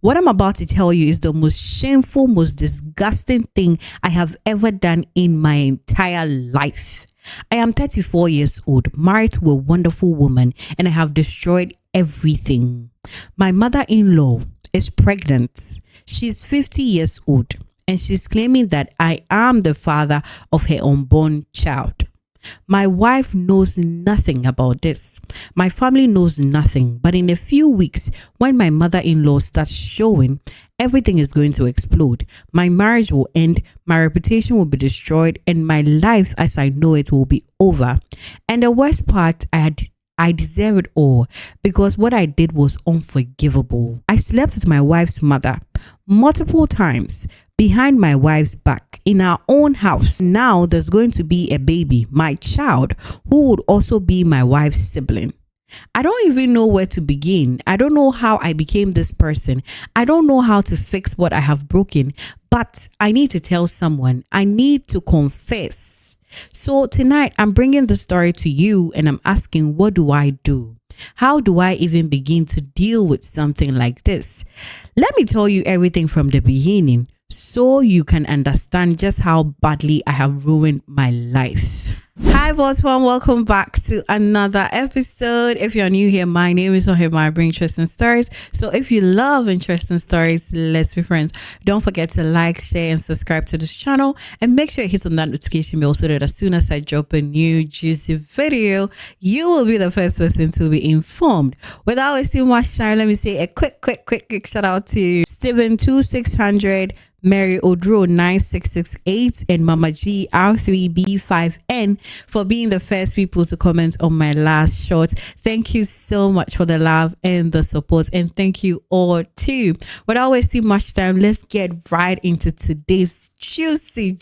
What I'm about to tell you is the most shameful, most disgusting thing I have ever done in my entire life. I am 34 years old, married to a wonderful woman, and I have destroyed everything. My mother-in-law is pregnant. She's 50 years old, and she's claiming that I am the father of her unborn child. My wife knows nothing about this. My family knows nothing. But in a few weeks, when my mother-in-law starts showing, everything is going to explode. My marriage will end, my reputation will be destroyed, and my life as I know it will be over. And the worst part, I deserve it all because what I did was unforgivable. I slept with my wife's mother multiple times behind my wife's back in our own house. Now there's going to be a baby, my child, who would also be my wife's sibling. I don't even know where to begin. I don't know how I became this person. I don't know how to fix what I have broken, but I need to tell someone. I need to confess. So tonight I'm bringing the story to you and I'm asking, what do I do? How do I even begin to deal with something like this? Let me tell you everything from the beginning so you can understand just how badly I have ruined my life. Hi everyone, welcome back to another episode. If you're new here, my name is Ohima. I bring interesting stories. So if you love interesting stories, let's be friends. Don't forget to like, share and subscribe to this channel, and make sure you hit on that notification bell so that as soon as I drop a new juicy video, you will be the first person to be informed. Without wasting much time, let me say a quick shout out to Steven2600, Mary Odro 9668 and Mama G R3B5N for being the first people to comment on my last short. Thank you so much for the love and the support, and thank you all too. Without wasting much time, let's get right into today's juicy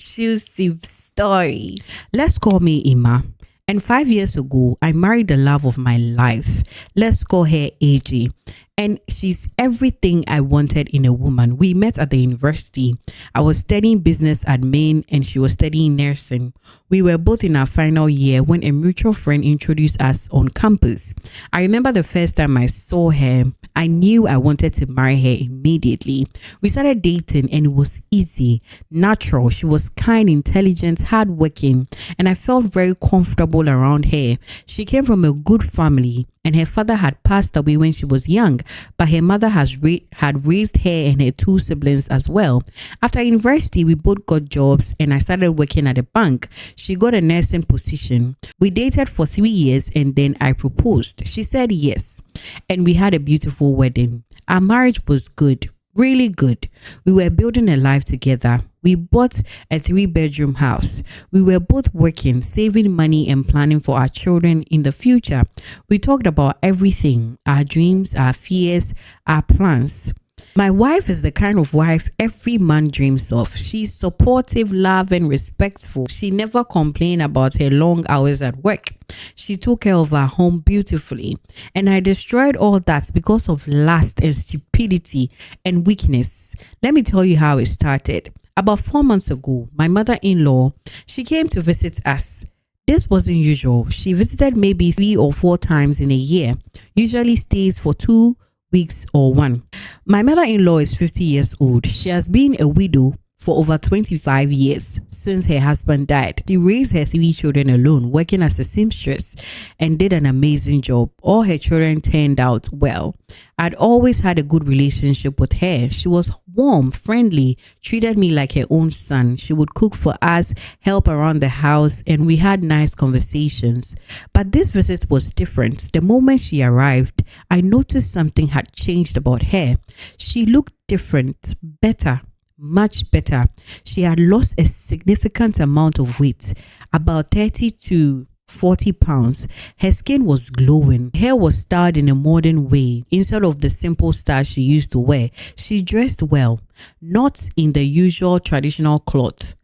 story. Let's call me Ima. And 5 years ago, I married the love of my life. Let's call her AJ. And she's everything I wanted in a woman. We met at the university. I was studying business admin and she was studying nursing. We were both in our final year when a mutual friend introduced us on campus. I remember the first time I saw her, I knew I wanted to marry her immediately. We started dating and it was easy, natural. She was kind, intelligent, hardworking, and I felt very comfortable around her. She came from a good family, and her father had passed away when she was young, but her mother had raised her and her two siblings as well. After university, we both got jobs and I started working at a bank. She got a nursing position. We dated for 3 years and then I proposed. She said yes, and we had a beautiful wedding. Our marriage was good. Really good. We were building a life together. We bought a 3-bedroom house. We were both working, saving money and planning for our children in the future. We talked about everything, our dreams, our fears, our plans. My wife is the kind of wife every man dreams of. She's supportive, loving, respectful. She never complained about her long hours at work. She took care of our home beautifully. And I destroyed all that because of lust and stupidity and weakness. Let me tell you how it started. About 4 months ago, my mother-in-law, she came to visit us. This wasn't usual. She visited maybe 3 or 4 times in a year. Usually stays for 2 weeks or 1. My mother-in-law is 50 years old. She has been a widow for over 25 years since her husband died. She raised her 3 children alone, working as a seamstress, and did an amazing job. All her children turned out well. I'd always had a good relationship with her. She was warm, friendly, treated me like her own son. She would cook for us, help around the house, and we had nice conversations. But this visit was different. The moment she arrived, I noticed something had changed about her. She looked different, better. Much better. She had lost a significant amount of weight, about 30 to 40 pounds. Her skin was glowing. Her hair was styled in a modern way instead of the simple style she used to wear. She dressed well, not in the usual traditional cloth,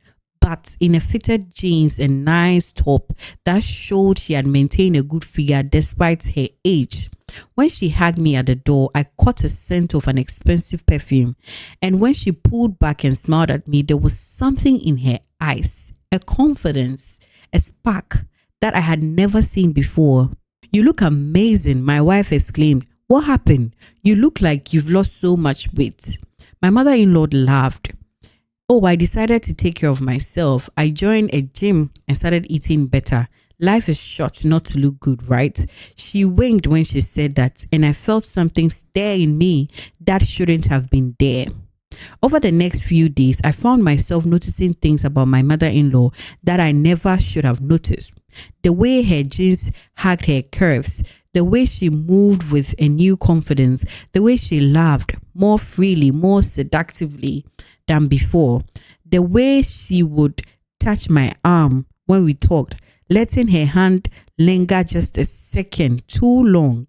but in a fitted jeans and nice top that showed she had maintained a good figure despite her age. When she hugged me at the door, I caught a scent of an expensive perfume. And when she pulled back and smiled at me, there was something in her eyes, a confidence, a spark that I had never seen before. "You look amazing," my wife exclaimed. What happened? You look like you've lost so much weight. My mother-in-law laughed. Oh, I decided to take care of myself. I joined a gym and started eating better. Life is short not to look good, right? She winked when she said that, and I felt something stir in me that shouldn't have been there. Over the next few days, I found myself noticing things about my mother-in-law that I never should have noticed. The way her jeans hugged her curves, the way she moved with a new confidence, the way she laughed more freely, more seductively than before, the way she would touch my arm when we talked, letting her hand linger just a second too long.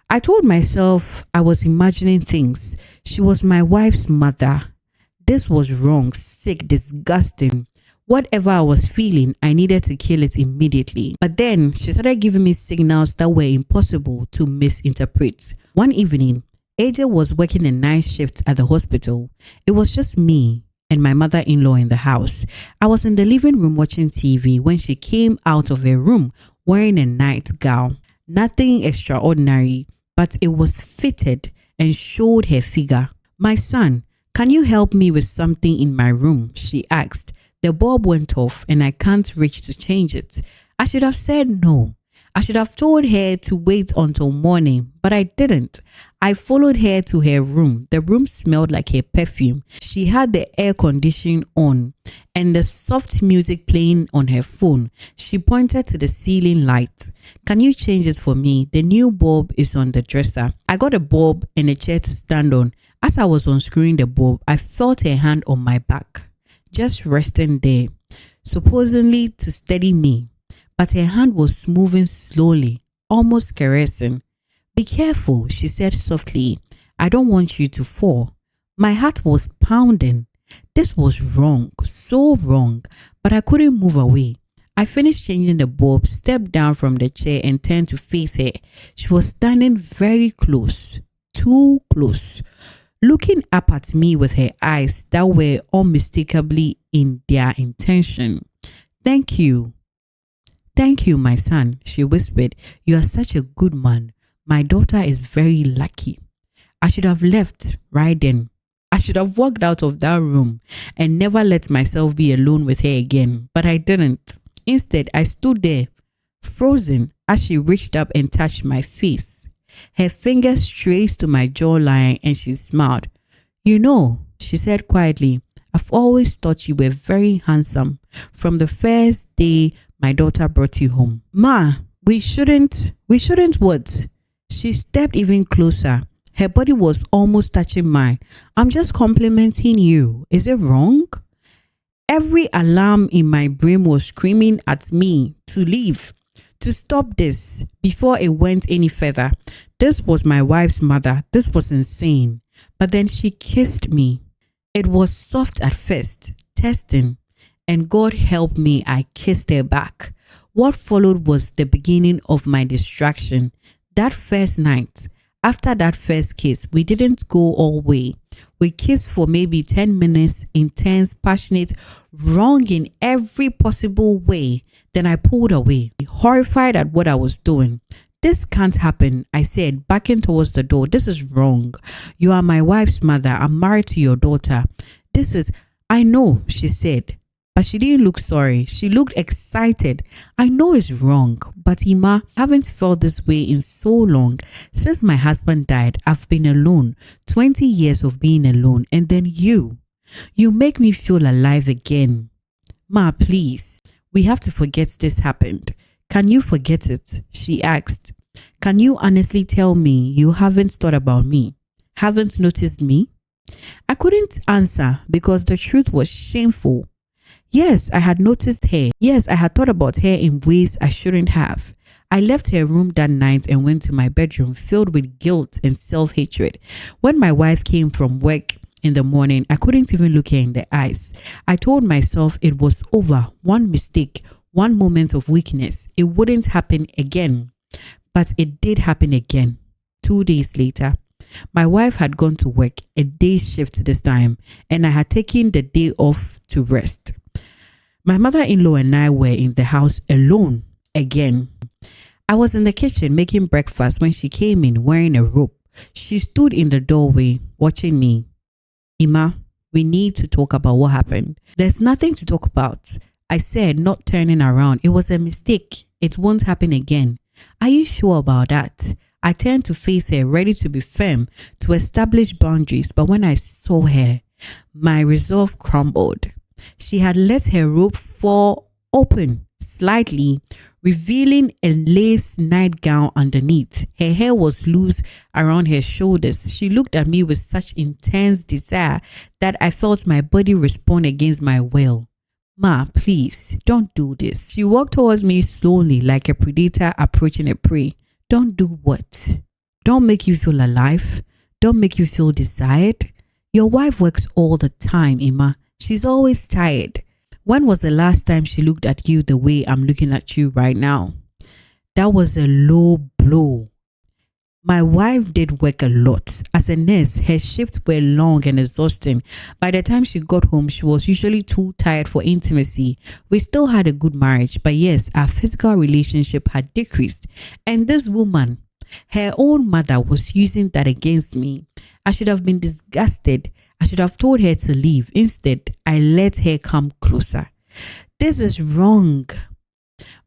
I told myself I was imagining things. She was my wife's mother. This was wrong, sick, disgusting. Whatever I was feeling, I needed to kill it immediately. But then she started giving me signals that were impossible to misinterpret. One evening, AJ was working a night shift at the hospital. It was just me and my mother-in-law in the house. I was in the living room watching TV when she came out of her room wearing a nightgown. Nothing extraordinary, but it was fitted and showed her figure. My son, can you help me with something in my room? She asked. The bulb went off and I can't reach to change it. I should have said no. I should have told her to wait until morning, but I didn't. I followed her to her room. The room smelled like her perfume. She had the air conditioning on and the soft music playing on her phone. She pointed to the ceiling light. Can you change it for me? The new bulb is on the dresser. I got a bulb and a chair to stand on. As I was unscrewing the bulb, I felt her hand on my back, just resting there, supposedly to steady me. But her hand was moving slowly, almost caressing. Be careful, she said softly. I don't want you to fall. My heart was pounding. This was wrong, so wrong, but I couldn't move away. I finished changing the bulb, stepped down from the chair and turned to face her. She was standing very close, too close, looking up at me with her eyes that were unmistakably in their intention. Thank you. Thank you, my son, she whispered. You are such a good man. My daughter is very lucky. I should have left right then. I should have walked out of that room and never let myself be alone with her again, but I didn't. Instead, I stood there, frozen, as she reached up and touched my face. Her fingers traced to my jawline and she smiled. You know, she said quietly, I've always thought you were very handsome from the first day my daughter brought you home. Ma, we shouldn't what? She stepped even closer. Her body was almost touching mine. I'm just complimenting you. Is it wrong? Every alarm in my brain was screaming at me to leave, to stop this before it went any further. This was my wife's mother. This was insane. But then she kissed me. It was soft at first, testing. And God help me, I kissed her back. What followed was the beginning of my distraction. That first night, after that first kiss, we didn't go all way. We kissed for maybe 10 minutes, intense, passionate, wrong in every possible way. Then I pulled away, horrified at what I was doing. This can't happen, I said, backing towards the door. This is wrong. You are my wife's mother. I'm married to your daughter. I know, she said. But she didn't look sorry. She looked excited. I know it's wrong, but Ima, I haven't felt this way in so long. Since my husband died, I've been alone. 20 years of being alone. And then you make me feel alive again. Ma, please. We have to forget this happened. Can you forget it? She asked. Can you honestly tell me you haven't thought about me? Haven't noticed me? I couldn't answer because the truth was shameful. Yes, I had noticed her. Yes, I had thought about her in ways I shouldn't have. I left her room that night and went to my bedroom filled with guilt and self-hatred. When my wife came from work in the morning, I couldn't even look her in the eyes. I told myself it was over. One mistake, one moment of weakness. It wouldn't happen again. But it did happen again. 2 days later, my wife had gone to work, a day shift this time, and I had taken the day off to rest. My mother-in-law and I were in the house alone again. I was in the kitchen making breakfast when she came in wearing a robe. She stood in the doorway watching me. Ima, we need to talk about what happened. There's nothing to talk about, I said, not turning around. It was a mistake. It won't happen again. Are you sure about that? I turned to face her, ready to be firm, to establish boundaries, but when I saw her, my resolve crumbled. She had let her robe fall open slightly, revealing a lace nightgown underneath. Her hair was loose around her shoulders. She looked at me with such intense desire that I felt my body respond against my will. Ma, please, don't do this. She walked towards me slowly like a predator approaching a prey. Don't do what? Don't make you feel alive. Don't make you feel desired. Your wife works all the time, Emma. She's always tired. When was the last time she looked at you the way I'm looking at you right now? That was a low blow. My wife did work a lot. As a nurse, her shifts were long and exhausting. By the time she got home, she was usually too tired for intimacy. We still had a good marriage, but yes, our physical relationship had decreased. And this woman, her own mother, was using that against me. I should have been disgusted. I should have told her to leave. Instead, I let her come closer. This is wrong.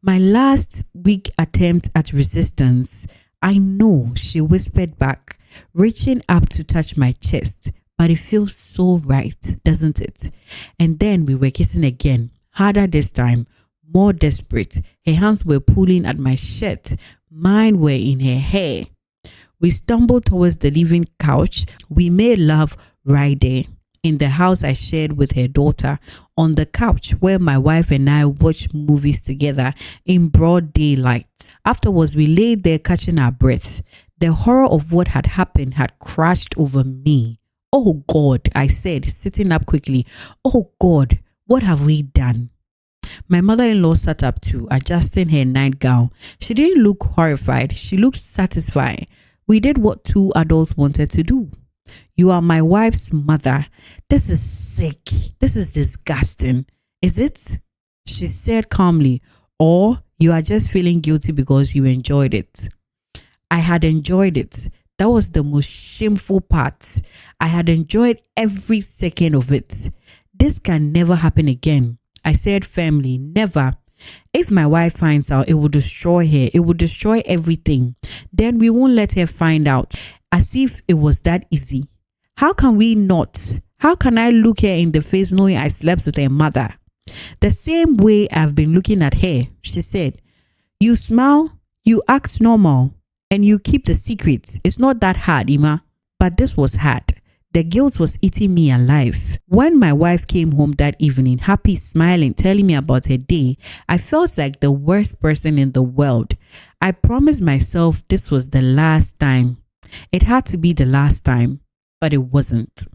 My last weak attempt at resistance, I know, she whispered back, reaching up to touch my chest. But it feels so right, doesn't it? And then we were kissing again, harder this time, more desperate. Her hands were pulling at my shirt. Mine were in her hair. We stumbled towards the living couch. We made love right there, in the house I shared with her daughter, on the couch where my wife and I watched movies together in broad daylight. Afterwards, we lay there catching our breath. The horror of what had happened had crashed over me. Oh God, I said, sitting up quickly. Oh God, what have we done? My mother-in-law sat up too, adjusting her nightgown. She didn't look horrified. She looked satisfied. We did what two adults wanted to do. You are my wife's mother. This is sick. This is disgusting. Is it? She said calmly. Or you are just feeling guilty because you enjoyed it. I had enjoyed it. That was the most shameful part. I had enjoyed every second of it. This can never happen again. I said firmly, never. If my wife finds out, it will destroy her. It will destroy everything. Then we won't let her find out. As if it was that easy. How can we not? How can I look her in the face knowing I slept with her mother? The same way I've been looking at her, she said. You smile, you act normal, and you keep the secrets. It's not that hard, Ima. But this was hard. The guilt was eating me alive. When my wife came home that evening, happy, smiling, telling me about her day, I felt like the worst person in the world. I promised myself this was the last time. It had to be the last time, but it wasn't.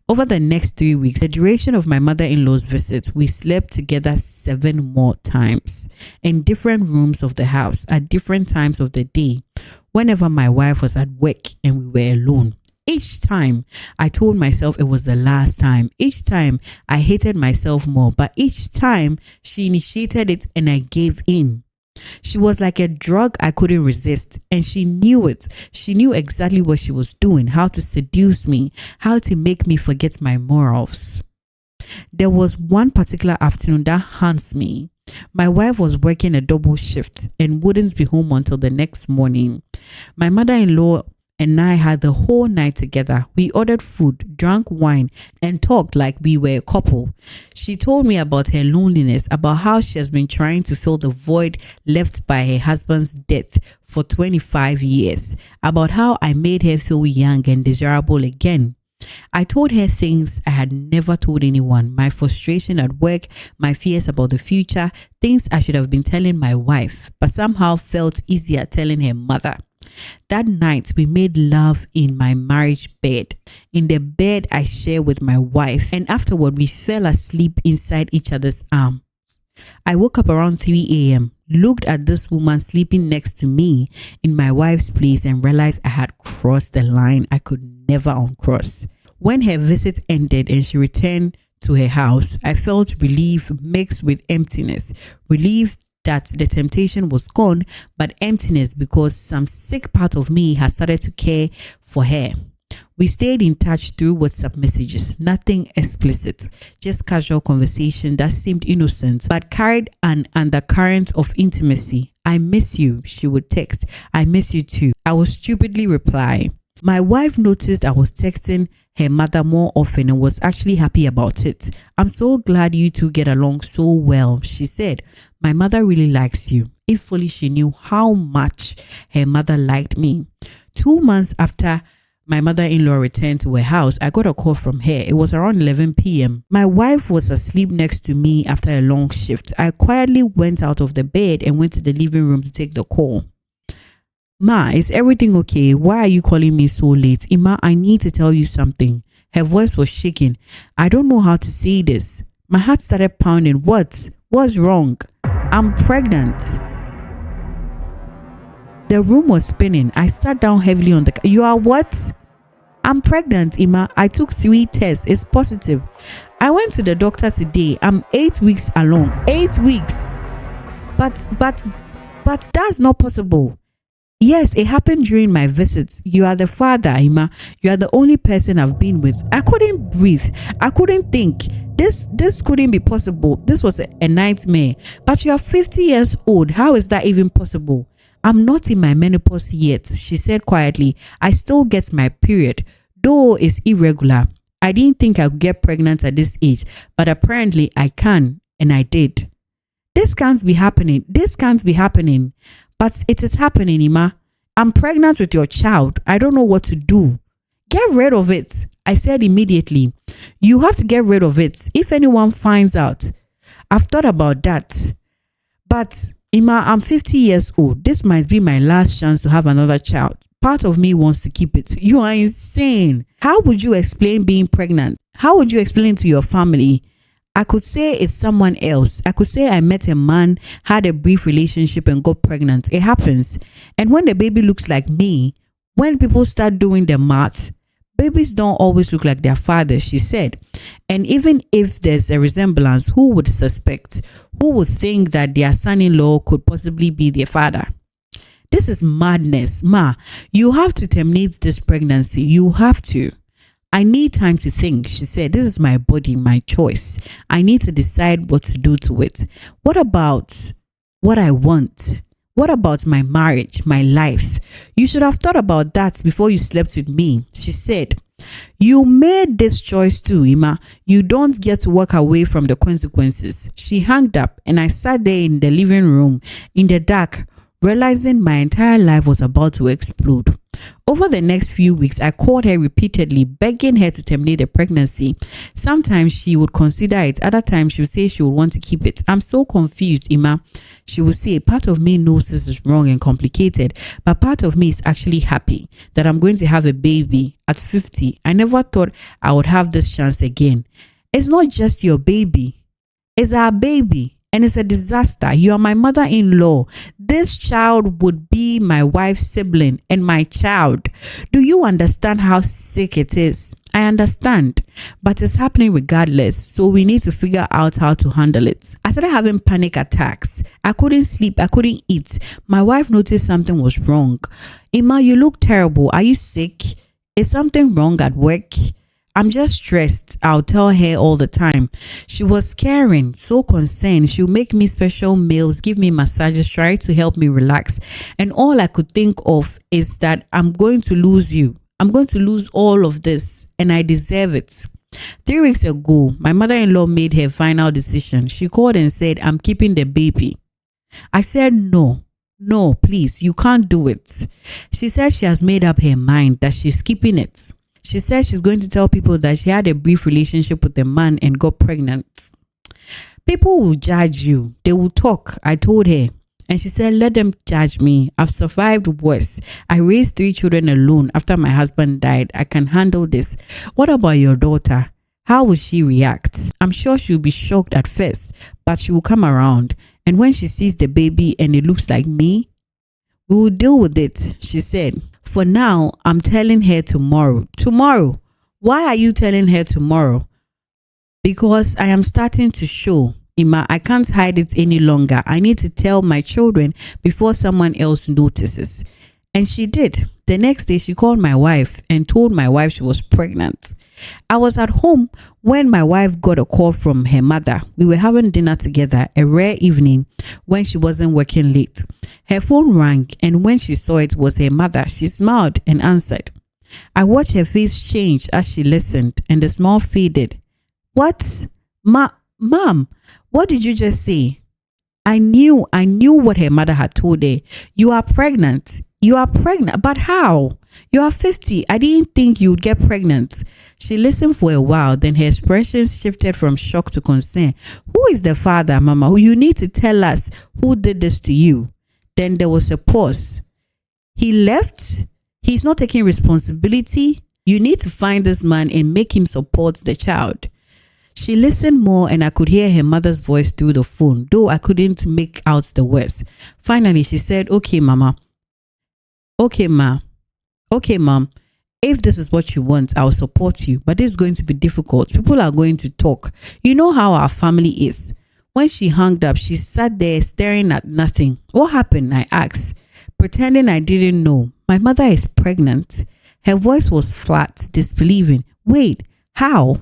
Over the next 3 weeks, the duration of my mother-in-law's visit, we slept together 7 more times in different rooms of the house at different times of the day, whenever my wife was at work and we were alone. Each time, I told myself it was the last time. Each time, I hated myself more, but each time, she initiated it and I gave in. She was like a drug I couldn't resist, and she knew it. She knew exactly what she was doing, how to seduce me, how to make me forget my morals. There was one particular afternoon that haunts me. My wife was working a double shift and wouldn't be home until the next morning. My mother-in-law and I had the whole night together. We ordered food, drank wine, and talked like we were a couple. She told me about her loneliness, about how she has been trying to fill the void left by her husband's death for 25 years, about how I made her feel young and desirable again. I told her things I had never told anyone, my frustration at work, my fears about the future, things I should have been telling my wife, but somehow felt easier telling her mother. That night, we made love in my marriage bed, in the bed I share with my wife, and afterward, we fell asleep inside each other's arms. I woke up around 3 a.m., looked at this woman sleeping next to me in my wife's place, and realized I had crossed the line I could never uncross. When her visit ended and she returned to her house, I felt relief mixed with emptiness. Relief that the temptation was gone, but emptiness because some sick part of me has started to care for her. We stayed in touch through WhatsApp messages, nothing explicit, just casual conversation that seemed innocent but carried an undercurrent of intimacy. I miss you, she would text. I miss you too. I would stupidly reply. My wife noticed I was texting her mother more often and was actually happy about it. I'm so glad you two get along so well, she said. My mother really likes you. If only she knew how much her mother liked me. 2 months after my mother-in-law returned to her house, I got a call from her. It was around 11 p.m. My wife was asleep next to me after a long shift. I quietly went out of the bed and went to the living room to take the call. Ma, is everything okay? Why are you calling me so late? Ima, I need to tell you something. Her voice was shaking. I don't know how to say this. My heart started pounding. What? What's wrong? I'm pregnant. The room was spinning. I sat down heavily on the... You are what? I'm pregnant, Ima. I took 3 tests. It's positive. I went to the doctor today. I'm 8 weeks along. 8 weeks. But that's not possible. Yes, it happened during my visits. You are the father, Ima. You are the only person I've been with. I couldn't breathe. I couldn't think. This couldn't be possible. This was a nightmare. But you are 50 years old. How is that even possible? I'm not in my menopause yet, she said quietly. I still get my period, though it's irregular. I didn't think I could get pregnant at this age, but apparently I can, and I did. This can't be happening. This can't be happening. But it is happening, Ima. I'm pregnant with your child. I don't know what to do. Get rid of it, I said immediately. You have to get rid of it if anyone finds out. I've thought about that. But Ima, I'm 50 years old. This might be my last chance to have another child. Part of me wants to keep it. You are insane. How would you explain being pregnant? How would you explain to your family? I could say it's someone else. I could say I met a man, had a brief relationship and got pregnant. It happens. And when the baby looks like me, when people start doing the math, babies don't always look like their fathers, she said. And even if there's a resemblance, who would suspect? Who would think that their son-in-law could possibly be their father? This is madness. Ma, you have to terminate this pregnancy. You have to. I need time to think, she said. This is my body, my choice. I need to decide what to do to it. What about what I want? What about my marriage, my life? You should have thought about that before you slept with me, she said. You made this choice too, Ima. You don't get to walk away from the consequences. She hung up and I sat there in the living room in the dark, realizing my entire life was about to explode. Over the next few weeks, I called her repeatedly, begging her to terminate the pregnancy. Sometimes she would consider it. Other times she would say she would want to keep it. I'm so confused, Ima. She would say, part of me knows this is wrong and complicated, but part of me is actually happy that I'm going to have a baby at 50. I never thought I would have this chance again. It's not just your baby. It's our baby. And it's a disaster. You are my mother-in-law. This child would be my wife's sibling and my child. Do you understand how sick it is? I understand, but it's happening regardless. So we need to figure out how to handle it. I started having panic attacks. I couldn't sleep. I couldn't eat. My wife noticed something was wrong. Ima, you look terrible. Are you sick? Is something wrong at work? I'm just stressed. I'll tell her all the time. She was caring, so concerned. She'll make me special meals, give me massages, try to help me relax. And all I could think of is that I'm going to lose you. I'm going to lose all of this and I deserve it. 3 weeks ago, my mother-in-law made her final decision. She called and said, I'm keeping the baby. I said, no, please, you can't do it. She said she has made up her mind that she's keeping it. She said she's going to tell people that she had a brief relationship with a man and got pregnant. People will judge you. They will talk, I told her. And she said, let them judge me. I've survived worse. I raised 3 children alone after my husband died. I can handle this. What about your daughter? How will she react? I'm sure she'll be shocked at first, but she will come around. And when she sees the baby and it looks like me, we will deal with it, she said. For now, I'm telling her tomorrow. Tomorrow? Why are you telling her tomorrow? Because I am starting to show. Ima, I can't hide it any longer. I need to tell my children before someone else notices. And she did. The next day, she called my wife and told my wife she was pregnant. I was at home when my wife got a call from her mother. We were having dinner together, a rare evening when she wasn't working late. Her phone rang, and when she saw it was her mother, she smiled and answered. I watched her face change as she listened, and the smile faded. What? Mom, what did you just say? I knew what her mother had told her. You are pregnant. You are pregnant. But how? You are 50. I didn't think you'd get pregnant. She listened for a while, then her expression shifted from shock to concern. Who is the father, Mama? You need to tell us who did this to you. Then there was a pause. He left. He's not taking responsibility. You need to find this man and make him support the child. She listened more and I could hear her mother's voice through the phone, though I couldn't make out the words. Finally, she said, okay, Mama. Okay, Ma. Okay, Mom. If this is what you want, I'll support you. But it's going to be difficult. People are going to talk. You know how our family is. When she hung up, she sat there staring at nothing. What happened? I asked, pretending I didn't know. My mother is pregnant. Her voice was flat, disbelieving. Wait, how?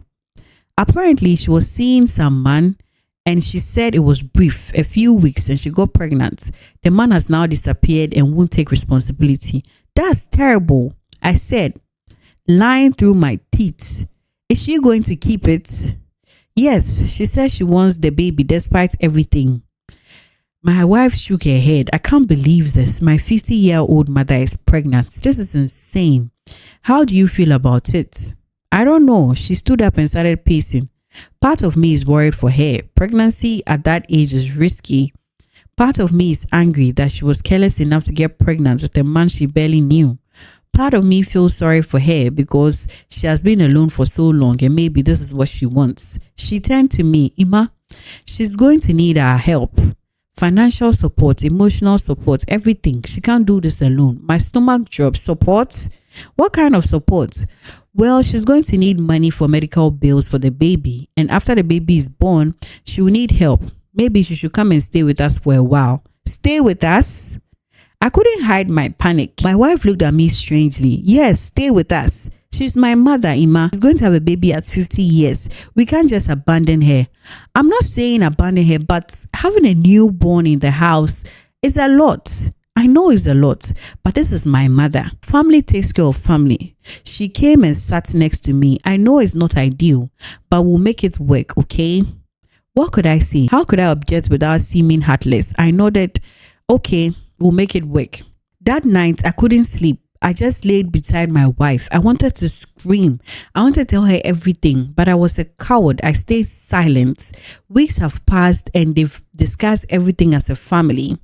Apparently, she was seeing some man and she said it was brief, a few weeks, and she got pregnant. The man has now disappeared and won't take responsibility. That's terrible, I said, lying through my teeth. Is she going to keep it? Yes, she says she wants the baby despite everything. My wife shook her head. I can't believe this. My 50-year-old mother is pregnant. This is insane. How do you feel about it? I don't know. She stood up and started pacing. Part of me is worried for her. Pregnancy at that age is risky. Part of me is angry that she was careless enough to get pregnant with a man she barely knew. Part of me feels sorry for her because she has been alone for so long and maybe this is what she wants. She turned to me. Ima, she's going to need our help. Financial support, emotional support, everything. She can't do this alone. My stomach drops. Support? What kind of support? Well, she's going to need money for medical bills for the baby. And after the baby is born, she will need help. Maybe she should come and stay with us for a while. Stay with us? I couldn't hide my panic. My wife looked at me strangely. Yes, stay with us. She's my mother, Ima. She's going to have a baby at 50 years. We can't just abandon her. I'm not saying abandon her, but having a newborn in the house is a lot. I know it's a lot, but this is my mother. Family takes care of family. She came and sat next to me. I know it's not ideal, but we'll make it work, okay? What could I say? How could I object without seeming heartless? I nodded, okay, we'll make it work. That night, I couldn't sleep. I just laid beside my wife. I wanted to scream. I wanted to tell her everything, but I was a coward. I stayed silent. Weeks have passed and they've discussed everything as a family.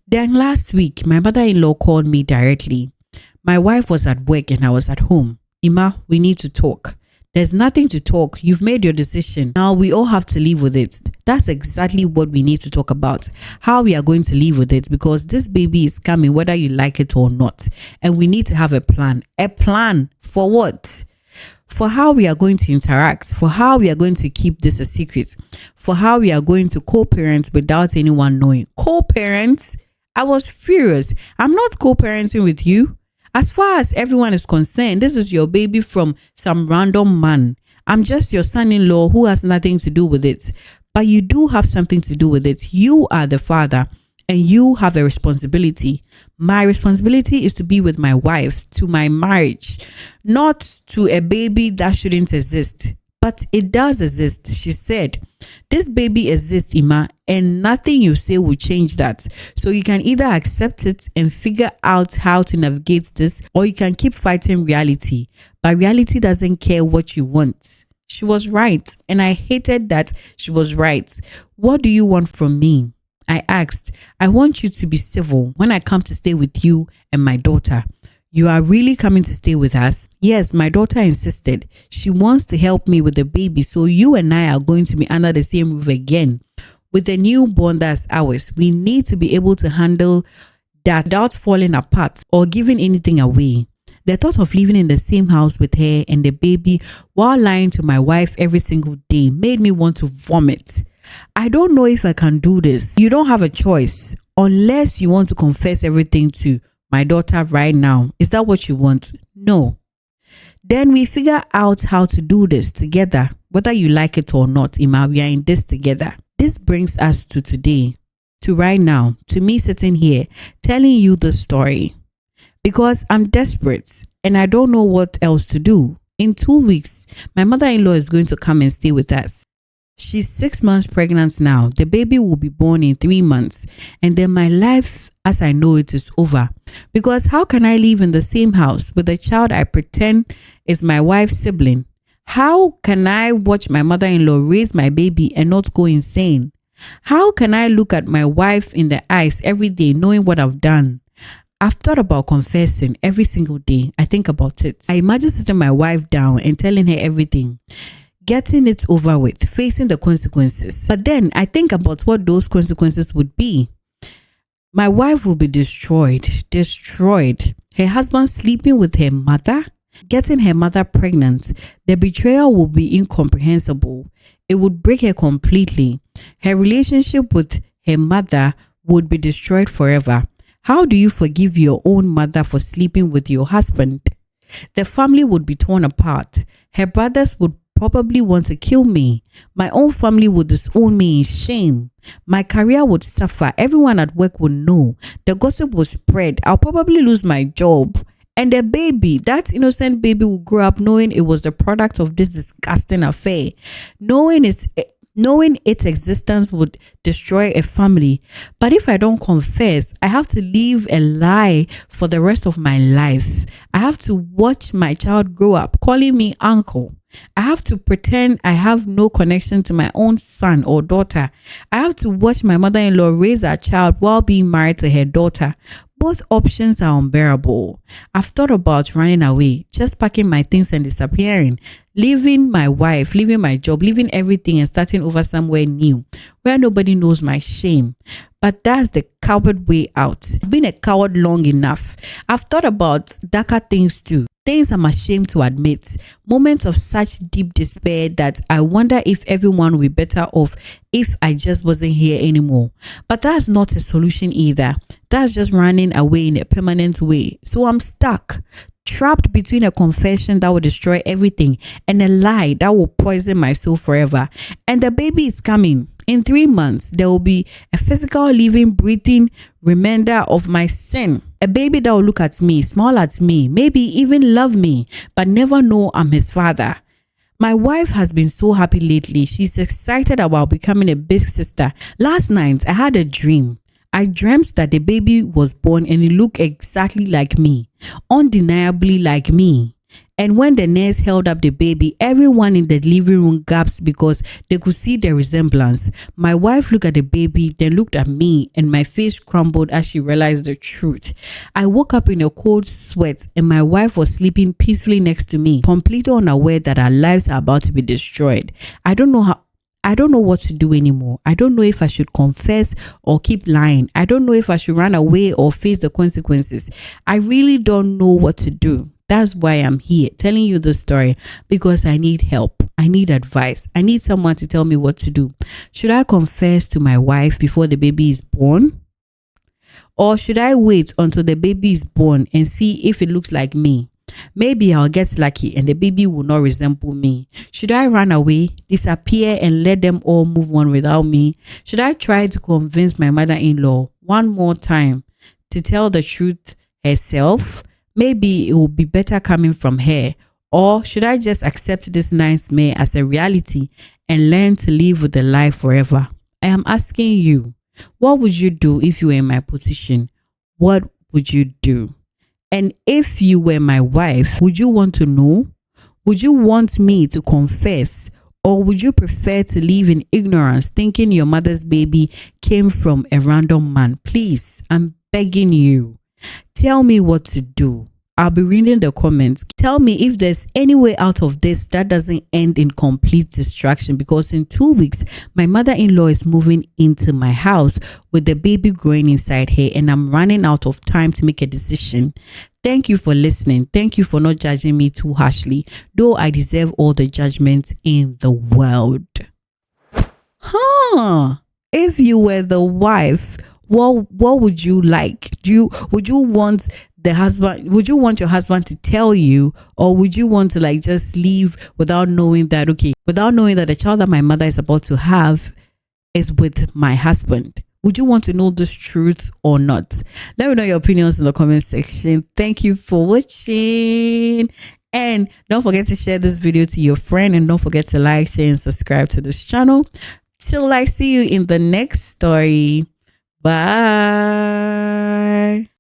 Then last week, my mother-in-law called me directly. My wife was at work and I was at home. Ima, we need to talk. There's nothing to talk. You've made your decision. Now we all have to live with it. That's exactly what we need to talk about. How we are going to live with it, because this baby is coming whether you like it or not. And we need to have a plan. A plan for what? For how we are going to interact, for how we are going to keep this a secret, for how we are going to co-parent without anyone knowing. Co-parent? I was furious. I'm not co-parenting with you. As far as everyone is concerned, this is your baby from some random man. I'm just your son-in-law who has nothing to do with it. But you do have something to do with it. You are the father and you have a responsibility. My responsibility is to be with my wife, to my marriage, not to a baby that shouldn't exist. But it does exist, she said. This baby exists, Ima, and nothing you say will change that. So you can either accept it and figure out how to navigate this, or you can keep fighting reality. But reality doesn't care what you want. She was right, and I hated that she was right. What do you want from me? I asked. I want you to be civil when I come to stay with you and my daughter. You are really coming to stay with us? Yes, my daughter insisted. She wants to help me with the baby, so you and I are going to be under the same roof again. With the newborn that's ours, we need to be able to handle that without falling apart or giving anything away. The thought of living in the same house with her and the baby while lying to my wife every single day made me want to vomit. I don't know if I can do this. You don't have a choice unless you want to confess everything to my daughter right now. Is that what you want? No. Then we figure out how to do this together, whether you like it or not. Ima, we are in this together. This brings us to today, to right now, to me sitting here telling you the story because I'm desperate and I don't know what else to do. In 2 weeks, my mother-in-law is going to come and stay with us. She's 6 months pregnant now. The baby will be born in 3 months. And then my life as I know it is over. Because how can I live in the same house with a child I pretend is my wife's sibling? How can I watch my mother-in-law raise my baby and not go insane? How can I look at my wife in the eyes every day knowing what I've done? I've thought about confessing every single day. I think about it. I imagine sitting my wife down and telling her everything. Getting it over with, facing the consequences. But then I think about what those consequences would be. My wife will be destroyed. Her husband sleeping with her mother, getting her mother pregnant. The betrayal will be incomprehensible. It would break her completely. Her relationship with her mother would be destroyed forever. How do you forgive your own mother for sleeping with your husband? The family would be torn apart. Her brothers would probably want to kill me. My own family would disown me in shame. My career would suffer. Everyone at work would know. The gossip would spread. I'll probably lose my job. And the baby, that innocent baby, will grow up knowing it was the product of this disgusting affair. Knowing its existence would destroy a family. But if I don't confess, I have to live a lie for the rest of my life. I have to watch my child grow up calling me uncle. I have to pretend I have no connection to my own son or daughter. I have to watch my mother-in-law raise her child while being married to her daughter. Both options are unbearable. I've thought about running away, just packing my things and disappearing, leaving my wife, leaving my job, leaving everything and starting over somewhere new where nobody knows my shame. But that's the coward way out. I've been a coward long enough. I've thought about darker things too. Things I'm ashamed to admit. Moments of such deep despair that I wonder if everyone would be better off if I just wasn't here anymore. But that's not a solution either. That's just running away in a permanent way. So I'm stuck, trapped between a confession that will destroy everything and a lie that will poison my soul forever. And the baby is coming. In 3 months, there will be a physical, living, breathing reminder of my sin. A baby that will look at me, smile at me, maybe even love me, but never know I'm his father. My wife has been so happy lately. She's excited about becoming a big sister. Last night, I had a dream. I dreamt that the baby was born and it looked exactly like me, undeniably like me. And when the nurse held up the baby, everyone in the living room gasped because they could see the resemblance. My wife looked at the baby, then looked at me, and my face crumbled as she realized the truth. I woke up in a cold sweat, and my wife was sleeping peacefully next to me, completely unaware that our lives are about to be destroyed. I don't know what to do anymore. I don't know if I should confess or keep lying. I don't know if I should run away or face the consequences. I really don't know what to do. That's why I'm here telling you the story, because I need help. I need advice. I need someone to tell me what to do. Should I confess to my wife before the baby is born? Or should I wait until the baby is born and see if it looks like me? Maybe I'll get lucky and the baby will not resemble me. Should I run away, disappear and let them all move on without me? Should I try to convince my mother-in-law one more time to tell the truth herself? Maybe it will be better coming from her. Or should I just accept this nightmare as a reality and learn to live with the lie forever? I am asking you, what would you do if you were in my position? What would you do? And if you were my wife, would you want to know? Would you want me to confess? Or would you prefer to live in ignorance, thinking your mother's baby came from a random man? Please, I'm begging you. Tell me what to do. I'll be reading the comments. Tell me if there's any way out of this that doesn't end in complete destruction, because in 2 weeks, my mother-in-law is moving into my house with the baby growing inside her, and I'm running out of time to make a decision. Thank you for listening. Thank you for not judging me too harshly, though I deserve all the judgment in the world. Huh. If you were the wife, what would you like? Would you want the husband, would you want your husband to tell you, or would you want to like just leave without knowing that, okay, without knowing that the child that my mother is about to have is with my husband? Would you want to know this truth or not? Let me know your opinions in the comment section. Thank you for watching. And don't forget to share this video to your friend, and don't forget to like, share, and subscribe to this channel. Till I see you in the next story. Bye.